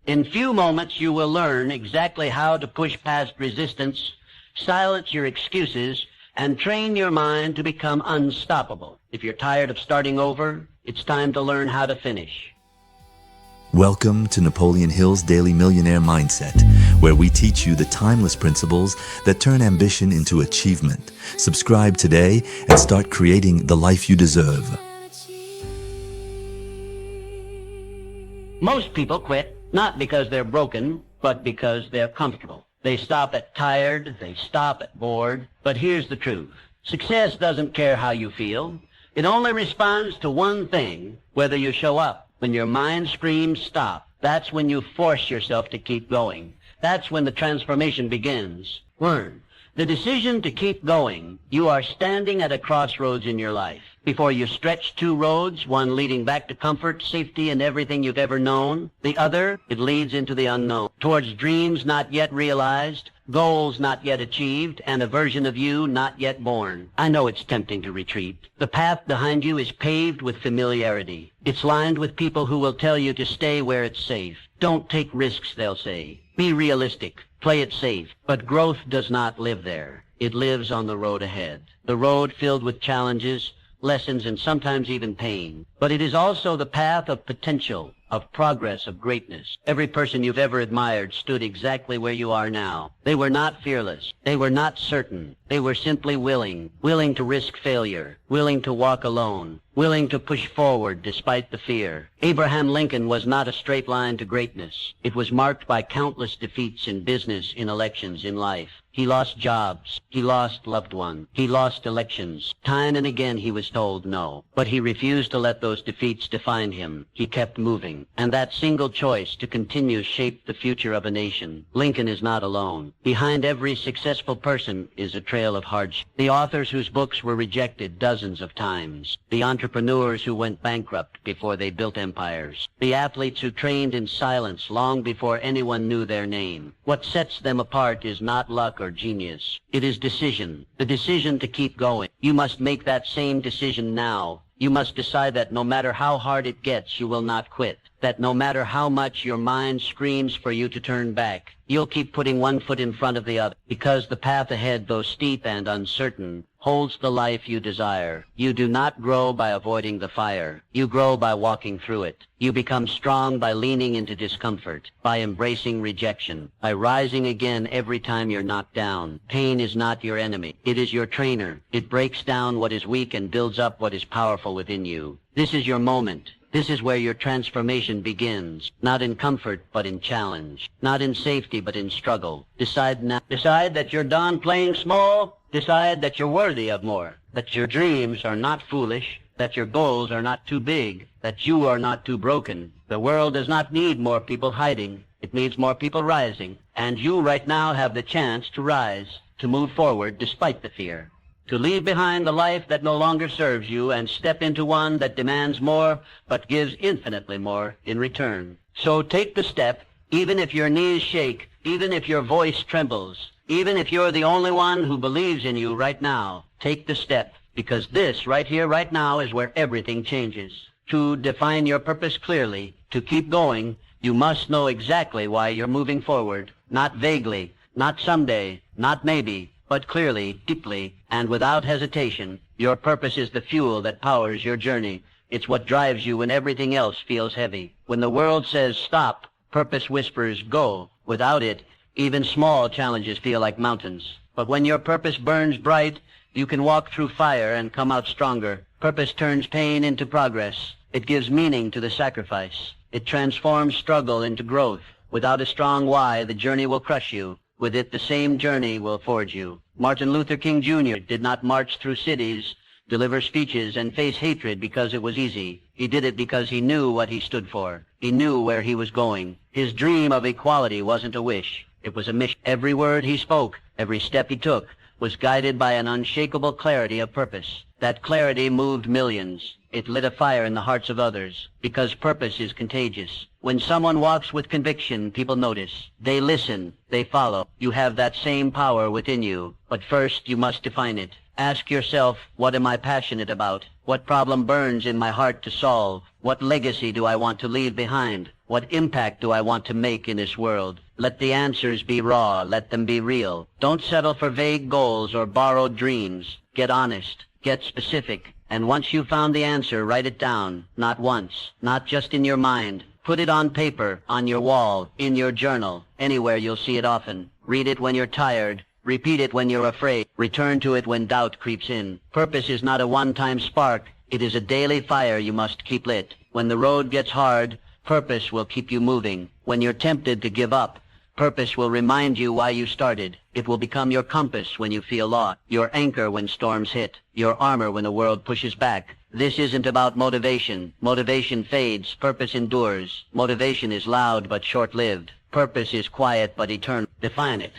In few moments, you will learn exactly how to push past resistance, silence your excuses, and train your mind to become unstoppable. If you're tired of starting over, it's time to learn how to finish. Welcome to Napoleon Hill's Daily Millionaire Mindset, where we teach you the timeless principles that turn ambition into achievement. Subscribe today and start creating the life you deserve. Most people quit, not because they're broken, but because they're comfortable. They stop at tired, they stop at bored, but here's the truth. Success doesn't care how you feel. It only responds to one thing, whether you show up. When your mind screams stop, that's when you force yourself to keep going. That's when the transformation begins. Learn. The decision to keep going, you are standing at a crossroads in your life. Before you stretch two roads, one leading back to comfort, safety, and everything you've ever known. The other, it leads into the unknown, towards dreams not yet realized, goals not yet achieved, and a version of you not yet born. I know it's tempting to retreat. The path behind you is paved with familiarity. It's lined with people who will tell you to stay where it's safe. Don't take risks, they'll say. Be realistic. Play it safe. But growth does not live there. It lives on the road ahead. The road filled with challenges, lessons, and sometimes even pain. But it is also the path of potential, of progress, of greatness. Every person you've ever admired stood exactly where you are now. They were not fearless. They were not certain. They were simply willing to risk failure, willing to walk alone, willing to push forward despite the fear. Abraham Lincoln was not a straight line to greatness. It was marked by countless defeats in business, in elections, in life. He lost jobs. He lost loved ones. He lost elections. Time and again he was told no. But he refused to let those defeats define him. He kept moving. And that single choice to continue shaped the future of a nation. Lincoln is not alone. Behind every successful person is a trail of hardship. The authors whose books were rejected dozens of times. The entrepreneurs who went bankrupt before they built empires. The athletes who trained in silence long before anyone knew their name. What sets them apart is not luck or genius. It is decision. The decision to keep going. You must make that same decision now. You must decide that no matter how hard it gets, you will not quit. That no matter how much your mind screams for you to turn back, you'll keep putting one foot in front of the other. Because the path ahead, though steep and uncertain, holds the life you desire. You do not grow by avoiding the fire. You grow by walking through it. You become strong by leaning into discomfort, by embracing rejection, by rising again every time you're knocked down. Pain is not your enemy. It is your trainer. It breaks down what is weak and builds up what is powerful within you. This is your moment. This is where your transformation begins, not in comfort, but in challenge, not in safety, but in struggle. Decide now. Decide that you're done playing small. Decide that you're worthy of more, that your dreams are not foolish, that your goals are not too big, that you are not too broken. The world does not need more people hiding. It needs more people rising. And you right now have the chance to rise, to move forward despite the fear. To leave behind the life that no longer serves you and step into one that demands more but gives infinitely more in return. So take the step, even if your knees shake, even if your voice trembles, even if you're the only one who believes in you right now. Take the step, because this right here, right now, is where everything changes. To define your purpose clearly, to keep going, you must know exactly why you're moving forward. Not vaguely, not someday, not maybe, but clearly, deeply, and without hesitation. Your purpose is the fuel that powers your journey. It's what drives you when everything else feels heavy. When the world says stop, purpose whispers go. Without it, even small challenges feel like mountains. But when your purpose burns bright, you can walk through fire and come out stronger. Purpose turns pain into progress. It gives meaning to the sacrifice. It transforms struggle into growth. Without a strong why, the journey will crush you. With it, the same journey will forge you. Martin Luther King Jr. did not march through cities, deliver speeches, and face hatred because it was easy. He did it because he knew what he stood for. He knew where he was going. His dream of equality wasn't a wish. It was a mission. Every word he spoke, every step he took, was guided by an unshakable clarity of purpose. That clarity moved millions. It lit a fire in the hearts of others, because purpose is contagious. When someone walks with conviction, people notice. They listen. They follow. You have that same power within you, but first you must define it. Ask yourself, what am I passionate about? What problem burns in my heart to solve? What legacy do I want to leave behind? What impact do I want to make in this world? Let the answers be raw. Let them be real. Don't settle for vague goals or borrowed dreams. Get honest. Get specific. And once you've found the answer, write it down. Not once. Not just in your mind. Put it on paper, on your wall, in your journal. Anywhere you'll see it often. Read it when you're tired. Repeat it when you're afraid. Return to it when doubt creeps in. Purpose is not a one-time spark. It is a daily fire you must keep lit. When the road gets hard, purpose will keep you moving. When you're tempted to give up, purpose will remind you why you started. It will become your compass when you feel lost, your anchor when storms hit, your armor when the world pushes back. This isn't about motivation. Motivation fades. Purpose endures. Motivation is loud but short-lived. Purpose is quiet but eternal. Define it.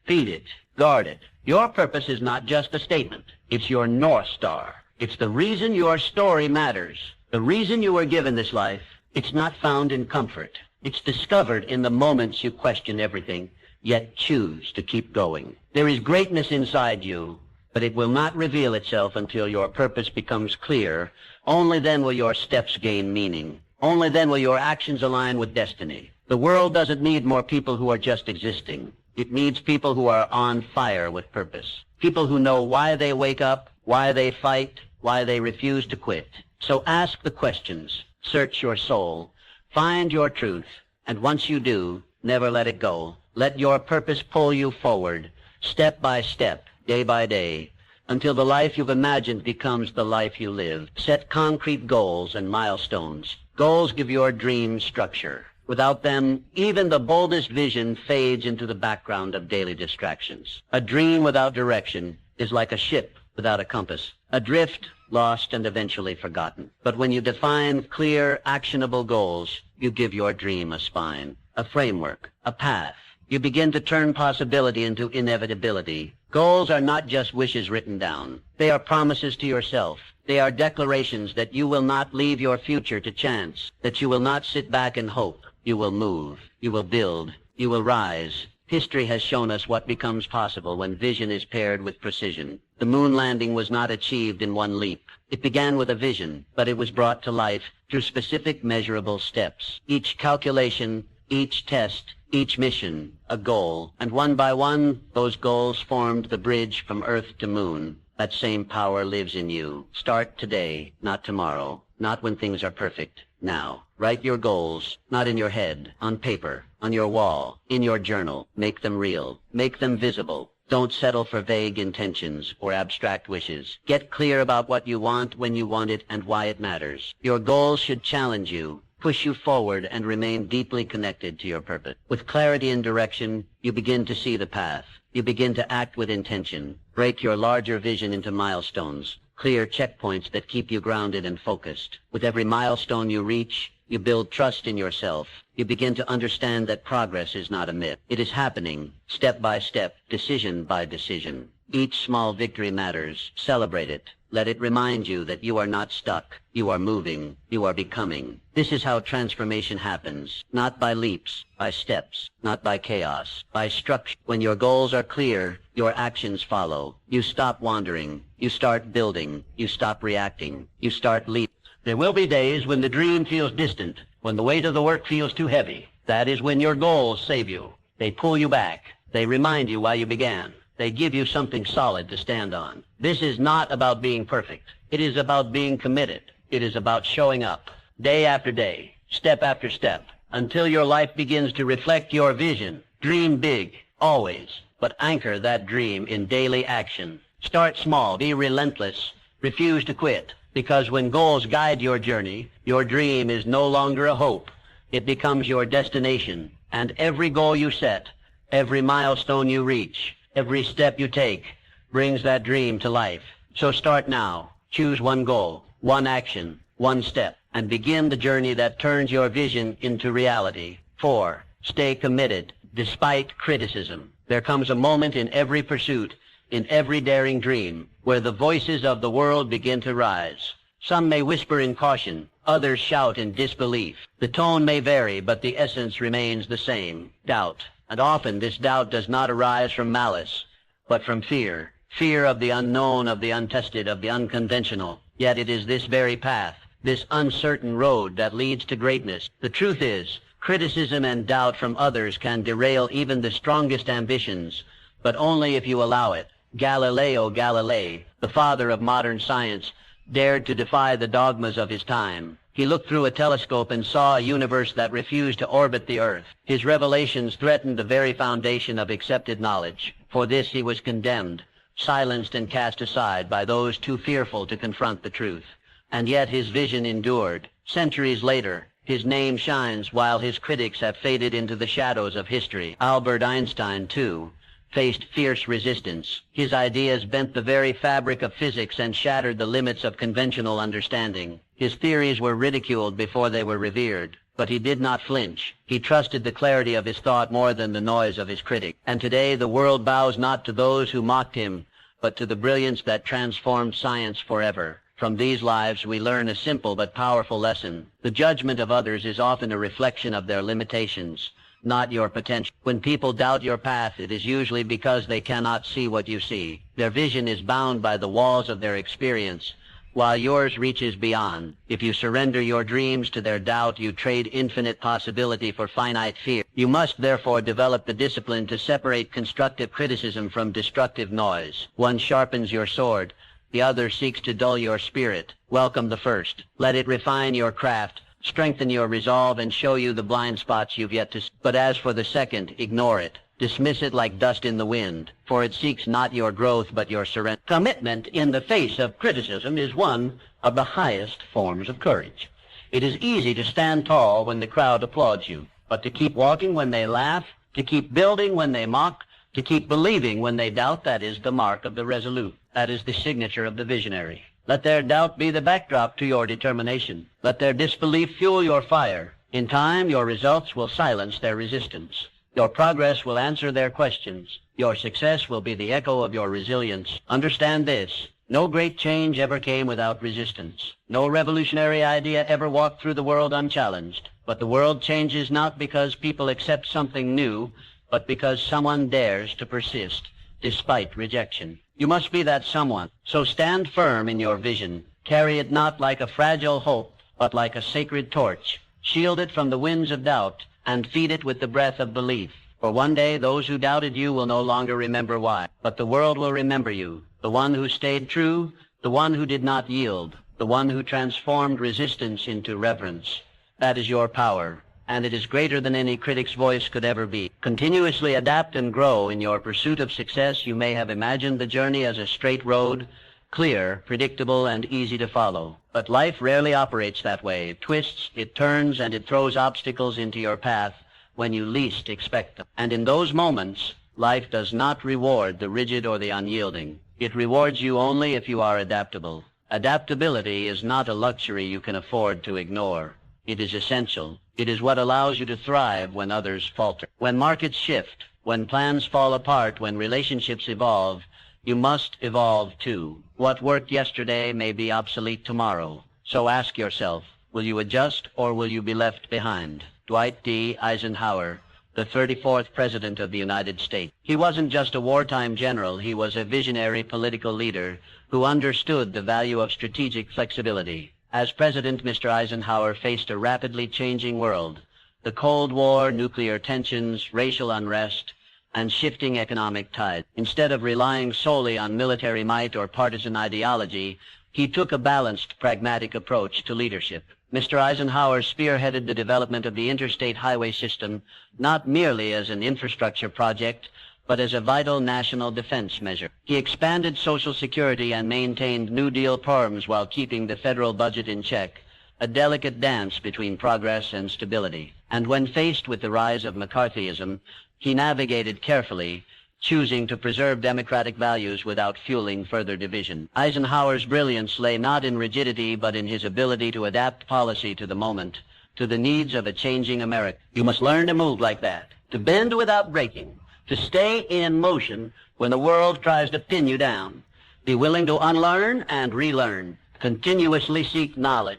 Feed it. Guard it. Your purpose is not just a statement. It's your North Star. It's the reason your story matters. The reason you were given this life. It's not found in comfort. It's discovered in the moments you question everything, yet choose to keep going. There is greatness inside you, but it will not reveal itself until your purpose becomes clear. Only then will your steps gain meaning. Only then will your actions align with destiny. The world doesn't need more people who are just existing. It needs people who are on fire with purpose. People who know why they wake up, why they fight, why they refuse to quit. So ask the questions. Search your soul. Find your truth. And once you do, never let it go. Let your purpose pull you forward, step by step, day by day, until the life you've imagined becomes the life you live. Set concrete goals and milestones. Goals give your dreams structure. Without them, even the boldest vision fades into the background of daily distractions. A dream without direction is like a ship without a compass, adrift, lost, and eventually forgotten. But when you define clear, actionable goals, you give your dream a spine, a framework, a path. You begin to turn possibility into inevitability. Goals are not just wishes written down. They are promises to yourself. They are declarations that you will not leave your future to chance, that you will not sit back and hope. You will move. You will build. You will rise. History has shown us what becomes possible when vision is paired with precision. The moon landing was not achieved in one leap. It began with a vision, but it was brought to life through specific measurable steps. Each calculation, each test, each mission, a goal. And one by one, those goals formed the bridge from Earth to Moon. That same power lives in you. Start today, not tomorrow, not when things are perfect. Now, write your goals, not in your head, on paper, on your wall, in your journal. Make them real. Make them visible. Don't settle for vague intentions or abstract wishes. Get clear about what you want, when you want it, and why it matters. Your goals should challenge you, push you forward, and remain deeply connected to your purpose. With clarity and direction, you begin to see the path. You begin to act with intention. Break your larger vision into milestones. Clear checkpoints that keep you grounded and focused. With every milestone you reach, you build trust in yourself. You begin to understand that progress is not a myth. It is happening, step by step, decision by decision. Each small victory matters. Celebrate it. Let it remind you that you are not stuck. You are moving. You are becoming. This is how transformation happens. Not by leaps, by steps. Not by chaos, by structure. When your goals are clear, your actions follow. You stop wandering. You start building. You stop reacting. You start leaping. There will be days when the dream feels distant, when the weight of the work feels too heavy. That is when your goals save you. They pull you back. They remind you why you began. They give you something solid to stand on. This is not about being perfect. It is about being committed. It is about showing up, day after day, step after step, until your life begins to reflect your vision. Dream big, always, but anchor that dream in daily action. Start small, be relentless, refuse to quit, because when goals guide your journey, your dream is no longer a hope. It becomes your destination, and every goal you set, every milestone you reach, every step you take brings that dream to life. So start now. Choose one goal, one action, one step, and begin the journey that turns your vision into reality. 4. Stay committed, despite criticism. There comes a moment in every pursuit, in every daring dream, where the voices of the world begin to rise. Some may whisper in caution, others shout in disbelief. The tone may vary, but the essence remains the same, doubt. And often this doubt does not arise from malice, but from fear. Fear of the unknown, of the untested, of the unconventional. Yet it is this very path, this uncertain road, that leads to greatness. The truth is, criticism and doubt from others can derail even the strongest ambitions, but only if you allow it. Galileo Galilei, the father of modern science, dared to defy the dogmas of his time. He looked through a telescope and saw a universe that refused to orbit the Earth. His revelations threatened the very foundation of accepted knowledge. For this he was condemned, silenced and cast aside by those too fearful to confront the truth. And yet his vision endured. Centuries later, his name shines while his critics have faded into the shadows of history. Albert Einstein, too, faced fierce resistance. His ideas bent the very fabric of physics and shattered the limits of conventional understanding. His theories were ridiculed before they were revered, but he did not flinch. He trusted the clarity of his thought more than the noise of his critic. And today the world bows not to those who mocked him, but to the brilliance that transformed science forever. From these lives we learn a simple but powerful lesson. The judgment of others is often a reflection of their limitations, not your potential. When people doubt your path, it is usually because they cannot see what you see. Their vision is bound by the walls of their experience, while yours reaches beyond. If you surrender your dreams to their doubt, you trade infinite possibility for finite fear. You must therefore develop the discipline to separate constructive criticism from destructive noise. One sharpens your sword, the other seeks to dull your spirit. Welcome the first. Let it refine your craft, strengthen your resolve, and show you the blind spots you've yet to see. But as for the second, ignore it. Dismiss it like dust in the wind, for it seeks not your growth but your surrender. Commitment in the face of criticism is one of the highest forms of courage. It is easy to stand tall when the crowd applauds you, but to keep walking when they laugh, to keep building when they mock, to keep believing when they doubt, that is the mark of the resolute. That is the signature of the visionary. Let their doubt be the backdrop to your determination. Let their disbelief fuel your fire. In time, your results will silence their resistance. Your progress will answer their questions. Your success will be the echo of your resilience. Understand this: no great change ever came without resistance. No revolutionary idea ever walked through the world unchallenged. But the world changes not because people accept something new, but because someone dares to persist despite rejection. You must be that someone. So stand firm in your vision. Carry it not like a fragile hope, but like a sacred torch. Shield it from the winds of doubt, and feed it with the breath of belief. For one day those who doubted you will no longer remember why, but the world will remember you, the one who stayed true, the one who did not yield, the one who transformed resistance into reverence. That is your power, and it is greater than any critic's voice could ever be. Continuously adapt and grow in your pursuit of success. You may have imagined the journey as a straight road, clear, predictable, and easy to follow. But life rarely operates that way. It twists, it turns, and it throws obstacles into your path when you least expect them. And in those moments, life does not reward the rigid or the unyielding. It rewards you only if you are adaptable. Adaptability is not a luxury you can afford to ignore. It is essential. It is what allows you to thrive when others falter. When markets shift, when plans fall apart, when relationships evolve, you must evolve too. What worked yesterday may be obsolete tomorrow. So ask yourself, will you adjust or will you be left behind? Dwight D. Eisenhower, the 34th President of the United States. He wasn't just a wartime general, he was a visionary political leader who understood the value of strategic flexibility. As president, Mr. Eisenhower faced a rapidly changing world. The Cold War, nuclear tensions, racial unrest, and shifting economic tides. Instead of relying solely on military might or partisan ideology, he took a balanced, pragmatic approach to leadership. Mr. Eisenhower spearheaded the development of the interstate highway system, not merely as an infrastructure project, but as a vital national defense measure. He expanded Social Security and maintained New Deal reforms while keeping the federal budget in check, a delicate dance between progress and stability. And when faced with the rise of McCarthyism, he navigated carefully, choosing to preserve democratic values without fueling further division. Eisenhower's brilliance lay not in rigidity, but in his ability to adapt policy to the moment, to the needs of a changing America. You must learn to move like that, to bend without breaking, to stay in motion when the world tries to pin you down. Be willing to unlearn and relearn. Continuously seek knowledge.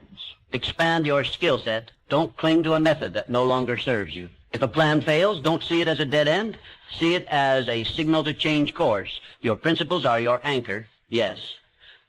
Expand your skill set. Don't cling to a method that no longer serves you. If a plan fails, don't see it as a dead end. See it as a signal to change course. Your principles are your anchor, yes,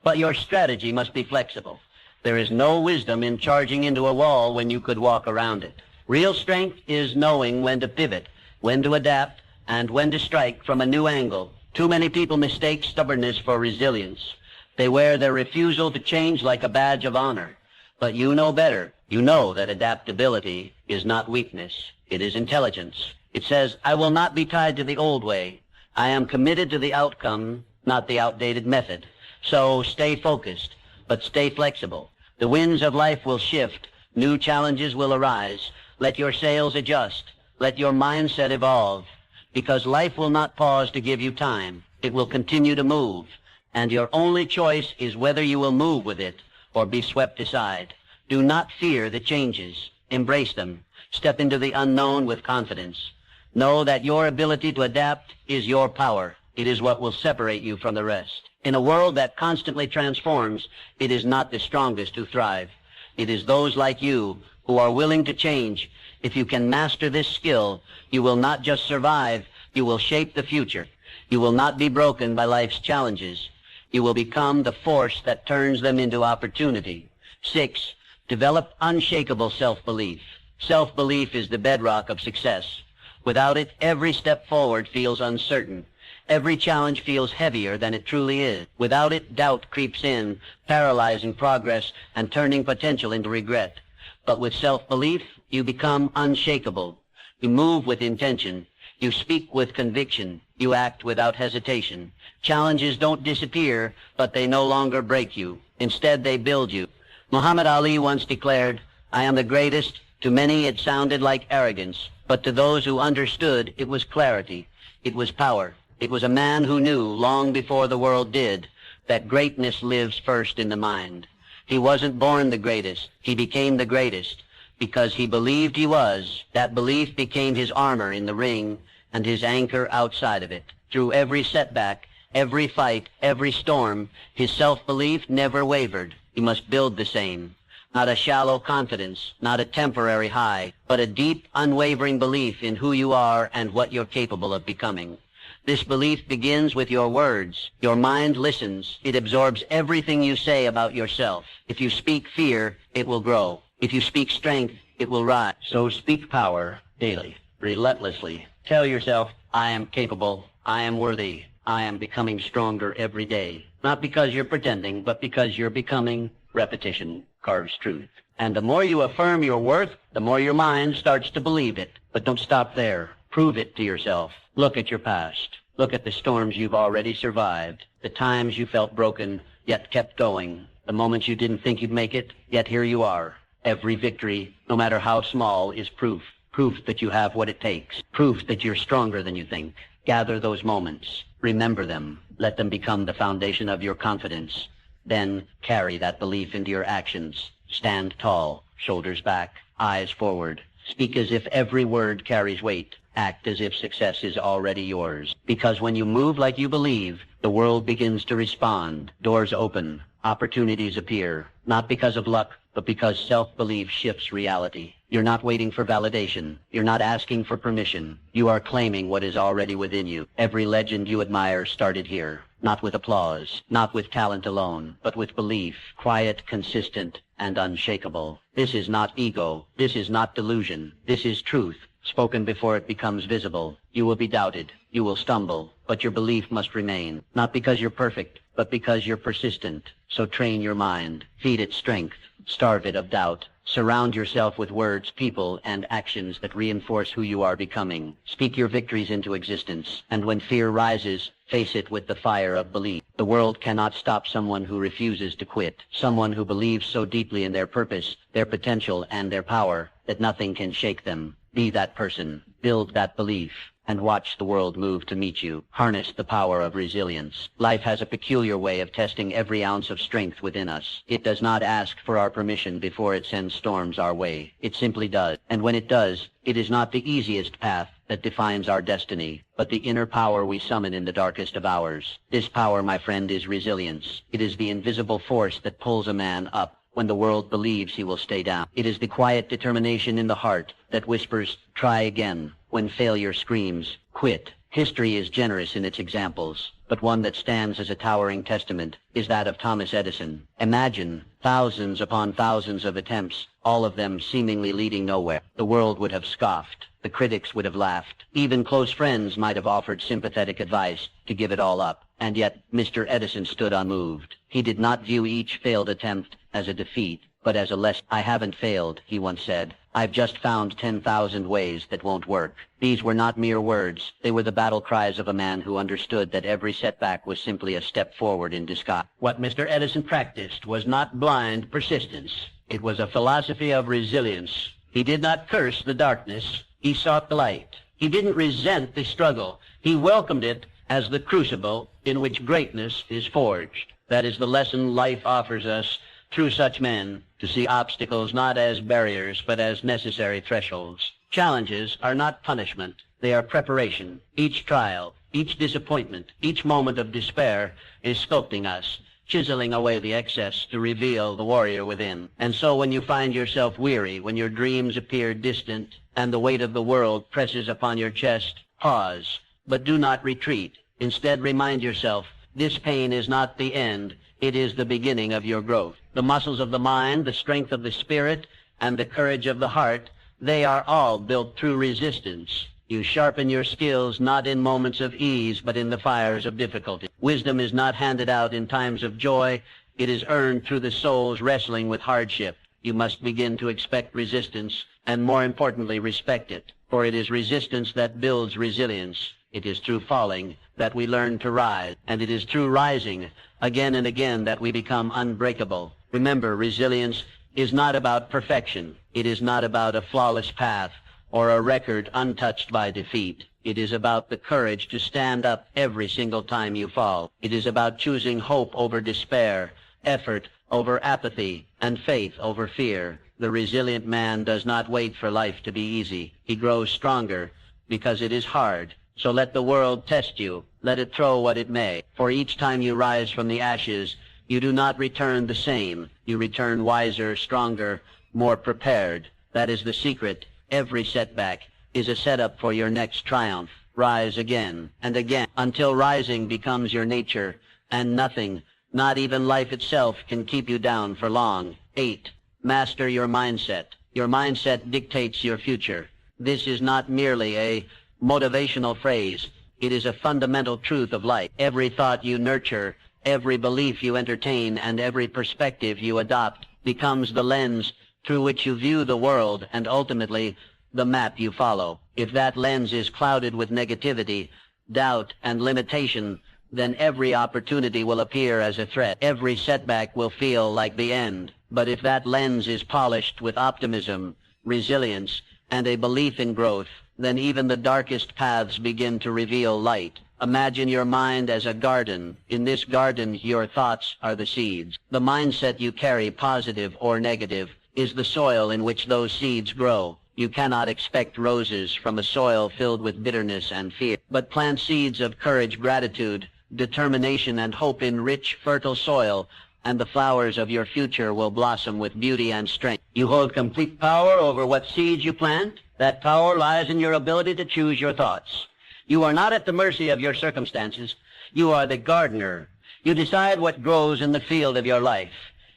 But your strategy must be flexible. There is no wisdom in charging into a wall when you could walk around it. Real strength is knowing when to pivot, when to adapt, and when to strike from a new angle. Too many people mistake stubbornness for resilience. They wear their refusal to change like a badge of honor. But you know better. You know that adaptability is not weakness. It is intelligence. It says, I will not be tied to the old way. I am committed to the outcome, not the outdated method. So stay focused, but stay flexible. The winds of life will shift. New challenges will arise. Let your sails adjust. Let your mindset evolve. Because life will not pause to give you time. It will continue to move. And your only choice is whether you will move with it or be swept aside. Do not fear the changes. Embrace them. Step into the unknown with confidence. Know that your ability to adapt is your power. It is what will separate you from the rest. In a world that constantly transforms, it is not the strongest who thrive. It is those like you who are willing to change. If you can master this skill, you will not just survive, you will shape the future. You will not be broken by life's challenges. You will become the force that turns them into opportunity. 6, develop unshakable self-belief. Self-belief is the bedrock of success. Without it, every step forward feels uncertain. Every challenge feels heavier than it truly is. Without it, doubt creeps in, paralyzing progress and turning potential into regret. But with self-belief, you become unshakable. You move with intention. You speak with conviction. You act without hesitation. Challenges don't disappear, but they no longer break you. Instead, they build you. Muhammad Ali once declared, I am the greatest. To many, it sounded like arrogance, but to those who understood, it was clarity. It was power. It was a man who knew, long before the world did, that greatness lives first in the mind. He wasn't born the greatest. He became the greatest. Because he believed he was, that belief became his armor in the ring and his anchor outside of it. Through every setback, every fight, every storm, his self-belief never wavered. You must build the same. Not a shallow confidence, not a temporary high, but a deep, unwavering belief in who you are and what you're capable of becoming. This belief begins with your words. Your mind listens. It absorbs everything you say about yourself. If you speak fear, it will grow. If you speak strength, it will rise. So speak power daily, relentlessly. Tell yourself, I am capable. I am worthy. I am becoming stronger every day. Not because you're pretending, but because you're becoming. Repetition carves truth. And the more you affirm your worth, the more your mind starts to believe it. But don't stop there. Prove it to yourself. Look at your past. Look at the storms you've already survived. The times you felt broken, yet kept going. The moments you didn't think you'd make it, yet here you are. Every victory, no matter how small, is proof. Proof that you have what it takes. Proof that you're stronger than you think. Gather those moments. Remember them. Let them become the foundation of your confidence. Then carry that belief into your actions. Stand tall, shoulders back, eyes forward. Speak as if every word carries weight. Act as if success is already yours. Because when you move like you believe, the world begins to respond. Doors open. Opportunities appear. Not because of luck, but because self-belief shifts reality. You're not waiting for validation. You're not asking for permission. You are claiming what is already within you. Every legend you admire started here. Not with applause, not with talent alone, but with belief, quiet, consistent, and unshakable. This is not ego. This is not delusion. This is truth, spoken before it becomes visible. You will be doubted. You will stumble, but your belief must remain. Not because you're perfect, but because you're persistent. So train your mind. Feed it strength. Starve it of doubt. Surround yourself with words, people, and actions that reinforce who you are becoming. Speak your victories into existence. And when fear rises, face it with the fire of belief. The world cannot stop someone who refuses to quit. Someone who believes so deeply in their purpose, their potential, and their power that nothing can shake them. Be that person. Build that belief. And watch the world move to meet you. Harness the power of resilience. Life has a peculiar way of testing every ounce of strength within us. It does not ask for our permission before it sends storms our way. It simply does. And when it does, it is not the easiest path that defines our destiny, but the inner power we summon in the darkest of hours. This power, my friend, is resilience. It is the invisible force that pulls a man up when the world believes he will stay down. It is the quiet determination in the heart that whispers, try again, when failure screams, quit. History is generous in its examples, but one that stands as a towering testament is that of Thomas Edison. Imagine thousands upon thousands of attempts, all of them seemingly leading nowhere. The world would have scoffed. The critics would have laughed. Even close friends might have offered sympathetic advice to give it all up. And yet, Mr. Edison stood unmoved. He did not view each failed attempt as a defeat, but as a lesson. "I haven't failed," he once said. "I've just found 10,000 ways that won't work." These were not mere words. They were the battle cries of a man who understood that every setback was simply a step forward in disguise. What Mr. Edison practiced was not blind persistence. It was a philosophy of resilience. He did not curse the darkness. He sought the light. He didn't resent the struggle. He welcomed it as the crucible in which greatness is forged. That is the lesson life offers us through such men, to see obstacles not as barriers, but as necessary thresholds. Challenges are not punishment. They are preparation. Each trial, each disappointment, each moment of despair is sculpting us, chiseling away the excess to reveal the warrior within. And so when you find yourself weary, when your dreams appear distant, and the weight of the world presses upon your chest, pause, but do not retreat. Instead, remind yourself, this pain is not the end. It is the beginning of your growth. The muscles of the mind, the strength of the spirit, and the courage of the heart, they are all built through resistance. You sharpen your skills not in moments of ease, but in the fires of difficulty. Wisdom is not handed out in times of joy. It is earned through the soul's wrestling with hardship. You must begin to expect resistance, and more importantly, respect it. For it is resistance that builds resilience. It is through falling that we learn to rise, and it is through rising again and again that we become unbreakable. Remember, resilience is not about perfection. It is not about a flawless path or a record untouched by defeat. It is about the courage to stand up every single time you fall. It is about choosing hope over despair, effort over apathy, and faith over fear. The resilient man does not wait for life to be easy. He grows stronger because it is hard. So let the world test you. Let it throw what it may. For each time you rise from the ashes, you do not return the same. You return wiser, stronger, more prepared. That is the secret. Every setback is a setup for your next triumph. Rise again and again until rising becomes your nature, and nothing, not even life itself, can keep you down for long. 8. Master your mindset. Your mindset dictates your future. This is not merely a motivational phrase. It is a fundamental truth of life. Every thought you nurture, every belief you entertain, and every perspective you adopt becomes the lens through which you view the world, and ultimately the map you follow. If that lens is clouded with negativity, doubt, and limitation, then every opportunity will appear as a threat. Every setback will feel like the end. But if that lens is polished with optimism, resilience, and a belief in growth, then even the darkest paths begin to reveal light. Imagine your mind as a garden. In this garden, your thoughts are the seeds. The mindset you carry, positive or negative, is the soil in which those seeds grow. You cannot expect roses from a soil filled with bitterness and fear, but plant seeds of courage, gratitude, determination, and hope in rich, fertile soil, and the flowers of your future will blossom with beauty and strength. You hold complete power over what seeds you plant. That power lies in your ability to choose your thoughts. You are not at the mercy of your circumstances. You are the gardener. You decide what grows in the field of your life.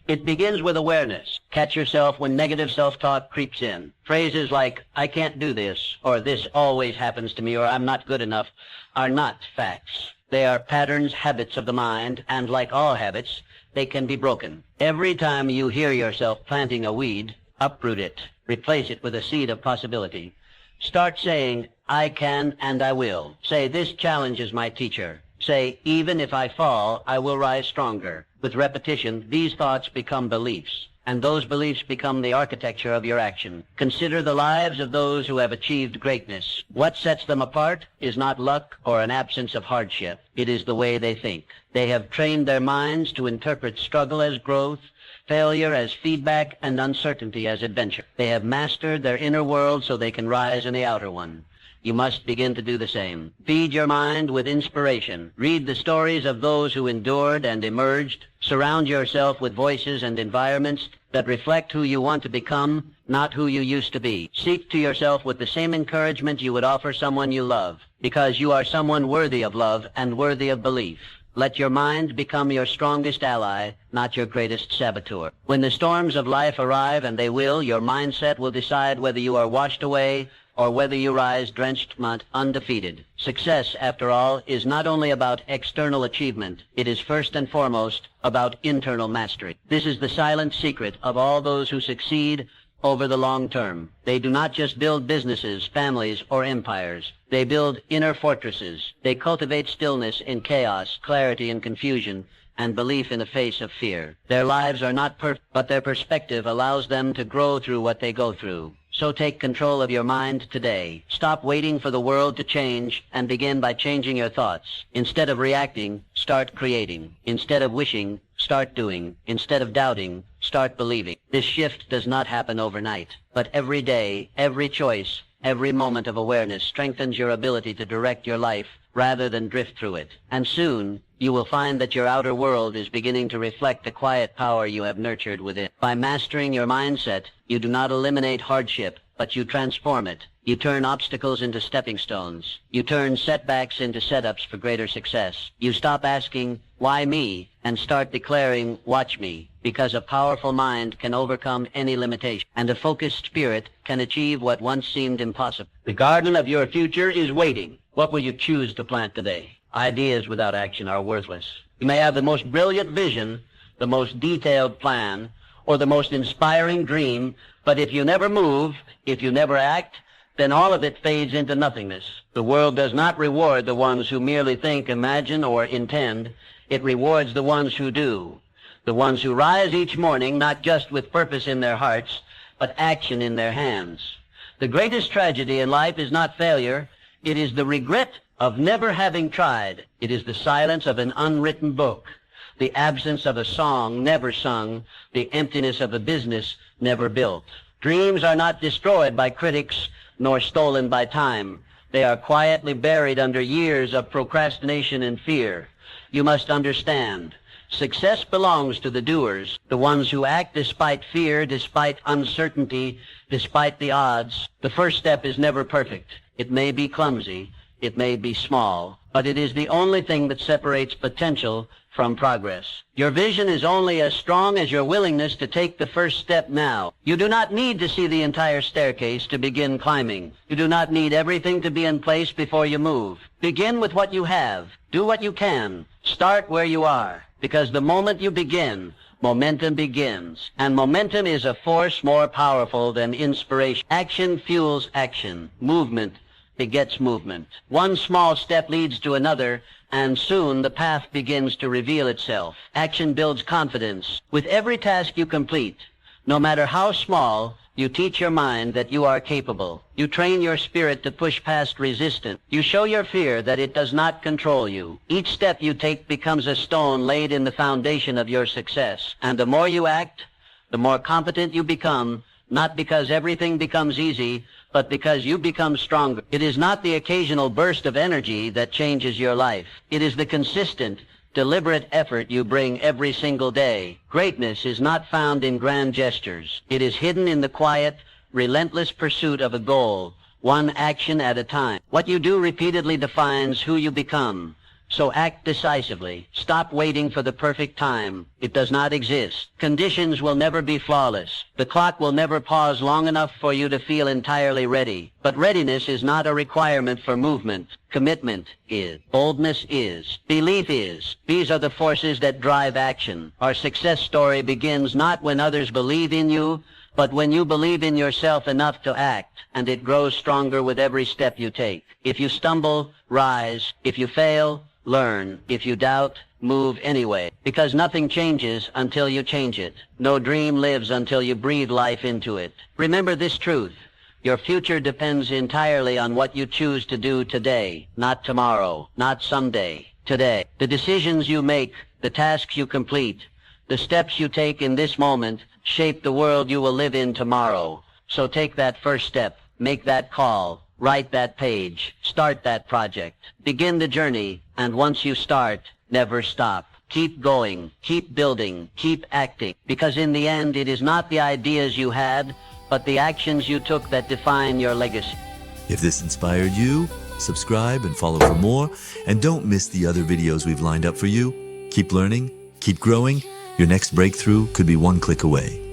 It begins with awareness. Catch yourself when negative self-talk creeps in. Phrases like, "I can't do this," or "this always happens to me," or "I'm not good enough," are not facts. They are patterns, habits of the mind, and like all habits, they can be broken. Every time you hear yourself planting a weed, uproot it. Replace it with a seed of possibility. Start saying, "I can and I will." Say, "This challenge is my teacher." Say, "Even if I fall, I will rise stronger." With repetition, these thoughts become beliefs, and those beliefs become the architecture of your action. Consider the lives of those who have achieved greatness. What sets them apart is not luck or an absence of hardship. It is the way they think. They have trained their minds to interpret struggle as growth, failure as feedback, and uncertainty as adventure. They have mastered their inner world so they can rise in the outer one. You must begin to do the same. Feed your mind with inspiration. Read the stories of those who endured and emerged. Surround yourself with voices and environments that reflect who you want to become, not who you used to be. Seek to yourself with the same encouragement you would offer someone you love, because you are someone worthy of love and worthy of belief. Let your mind become your strongest ally, not your greatest saboteur. When the storms of life arrive, and they will, your mindset will decide whether you are washed away or whether you rise drenched, undefeated. Success, after all, is not only about external achievement, it is first and foremost about internal mastery. This is the silent secret of all those who succeed over the long term. They do not just build businesses, families, or empires. They build inner fortresses. They cultivate stillness in chaos, clarity in confusion, and belief in the face of fear. Their lives are not perfect, but their perspective allows them to grow through what they go through. So take control of your mind today. Stop waiting for the world to change and begin by changing your thoughts. Instead of reacting, start creating. Instead of wishing, start doing. Instead of doubting, start believing. This shift does not happen overnight, but every day, every choice, every moment of awareness strengthens your ability to direct your life rather than drift through it. And soon, you will find that your outer world is beginning to reflect the quiet power you have nurtured within. By mastering your mindset, you do not eliminate hardship, but you transform it. You turn obstacles into stepping stones. You turn setbacks into setups for greater success. You stop asking, why me, and start declaring, watch me, because a powerful mind can overcome any limitation, and a focused spirit can achieve what once seemed impossible. The garden of your future is waiting. What will you choose to plant today? Ideas without action are worthless. You may have the most brilliant vision, the most detailed plan, or the most inspiring dream, but if you never move, if you never act, then all of it fades into nothingness. The world does not reward the ones who merely think, imagine, or intend. It rewards the ones who do. The ones who rise each morning not just with purpose in their hearts, but action in their hands. The greatest tragedy in life is not failure. It is the regret of never having tried. It is the silence of an unwritten book, the absence of a song never sung, the emptiness of a business never built. Dreams are not destroyed by critics nor stolen by time. They are quietly buried under years of procrastination and fear. You must understand, success belongs to the doers, the ones who act despite fear, despite uncertainty, despite the odds. The first step is never perfect. It may be clumsy, it may be small, but it is the only thing that separates potential from progress. Your vision is only as strong as your willingness to take the first step now. You do not need to see the entire staircase to begin climbing. You do not need everything to be in place before you move. Begin with what you have. Do what you can. Start where you are, because the moment you begin, momentum begins. And momentum is a force more powerful than inspiration. Action fuels action. Movement begets movement. One small step leads to another, and soon the path begins to reveal itself. Action builds confidence. With every task you complete, no matter how small, you teach your mind that you are capable. You train your spirit to push past resistance. You show your fear that it does not control you. Each step you take becomes a stone laid in the foundation of your success. And the more you act, the more competent you become, not because everything becomes easy, but because you become stronger. It is not the occasional burst of energy that changes your life. It is the consistent, deliberate effort you bring every single day. Greatness is not found in grand gestures. It is hidden in the quiet, relentless pursuit of a goal, one action at a time. What you do repeatedly defines who you become. So act decisively. Stop waiting for the perfect time. It does not exist. Conditions will never be flawless. The clock will never pause long enough for you to feel entirely ready. But readiness is not a requirement for movement. Commitment is. Boldness is. Belief is. These are the forces that drive action. Our success story begins not when others believe in you, but when you believe in yourself enough to act, and it grows stronger with every step you take. If you stumble, rise. If you fail, learn. If you doubt, move anyway. Because nothing changes until you change it. No dream lives until you breathe life into it. Remember this truth. Your future depends entirely on what you choose to do today, not tomorrow, not someday, today. The decisions you make, the tasks you complete, the steps you take in this moment shape the world you will live in tomorrow. So take that first step, make that call, write that page, start that project, begin the journey, and once you start, never stop. Keep going, keep building, keep acting, because in the end it is not the ideas you had, but the actions you took that define your legacy. If this inspired you, subscribe and follow for more, and don't miss the other videos we've lined up for you. Keep learning, keep growing. Your next breakthrough could be one click away.